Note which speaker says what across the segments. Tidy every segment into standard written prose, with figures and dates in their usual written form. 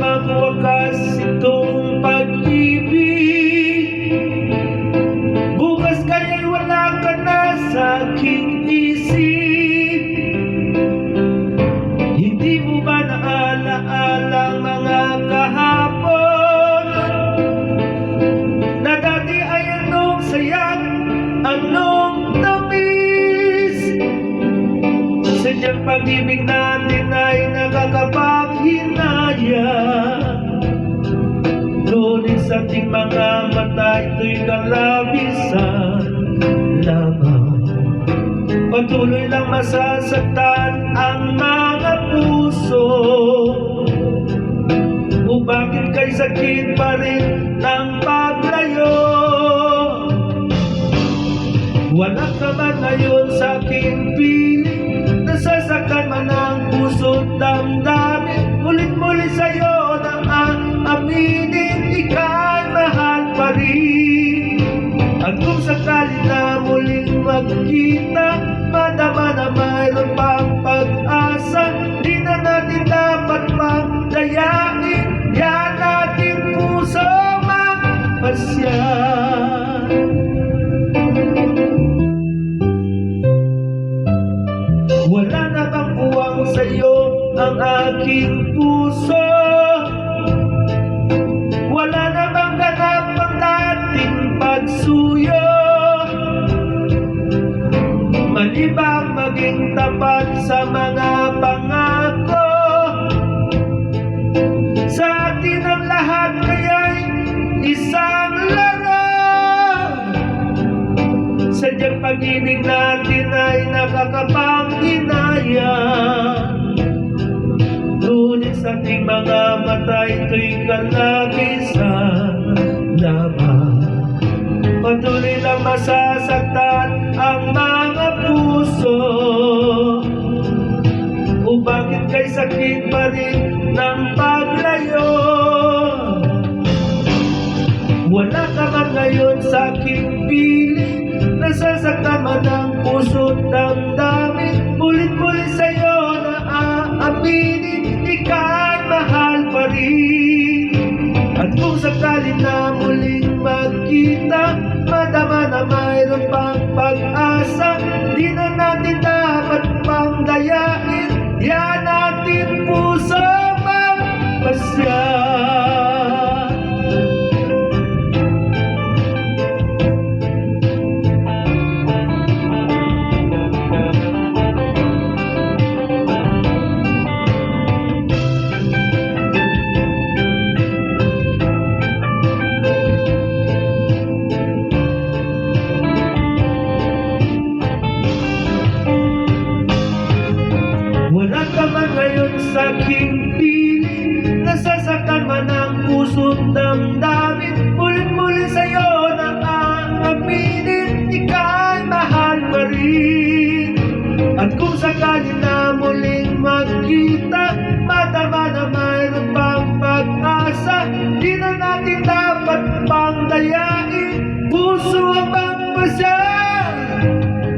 Speaker 1: magwakas itong pag-ibig. Bukas kaya'y wala ka na sa aking isip. Hindi mo ba naalaala mga kahapon na dati ay anong sayang, anong tamis? Sadyang pag-ibig natin ay nakakapaghinaya. Ngunit sa ating mga mata ito'y kalabisan lamang. Patuloy lang masasaktan ang mga puso. O bakit kay sakit pa rin ng paglayo? Wala ka ba ngayon sa aking piling? Nasasaktan man ang puso't damdamin. Ulit-muli sa'yo na aaminin, ika'y mahal pa rin. At kung sakali na muling magkita, madama na mayroon pang pag-asa. Di na natin dapat pang dayain, yan ating puso magpasya. Wala na bang puwang sa'yo ang aking puso? Wala na bang ganap ang dating pagsuyo? Mali bang maging tapat sa mga pangako? Sa atin ang lahat kaya'y isang laro. Sadyang pag-ibig natin ay nakakapanghinaya. Ngunit sa ating mga mata ito'y kalabisan lamang. Patuloy lang masasaktan ang mga puso. O bakit kay sakit pa rin ng paglayo? Wala ka man ngayon sa aking piling. Nasasaktan man ang puso't damdamin. Ulit-muli sa'yo na aaminin, ika'y mahal pa rin. At kung sakali na muling magkita, madama na mayroon pang pag-asa. Di na natin dapat pang dayain, yan ating puso magpasya. Wala ka man ngayon sa aking piling. Nasasaktan man ang puso't damdamin. Ulit-muli sa'yo na aaminin, ika'y mahal pa rin. At kung sakali na muling magkita, madama na mayroon pang pag-asa. Di na natin dapat pang dayain, puso ang magpasya.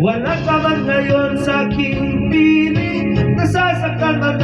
Speaker 1: Wala ka man ngayon sa aking piling. Nasasaktan man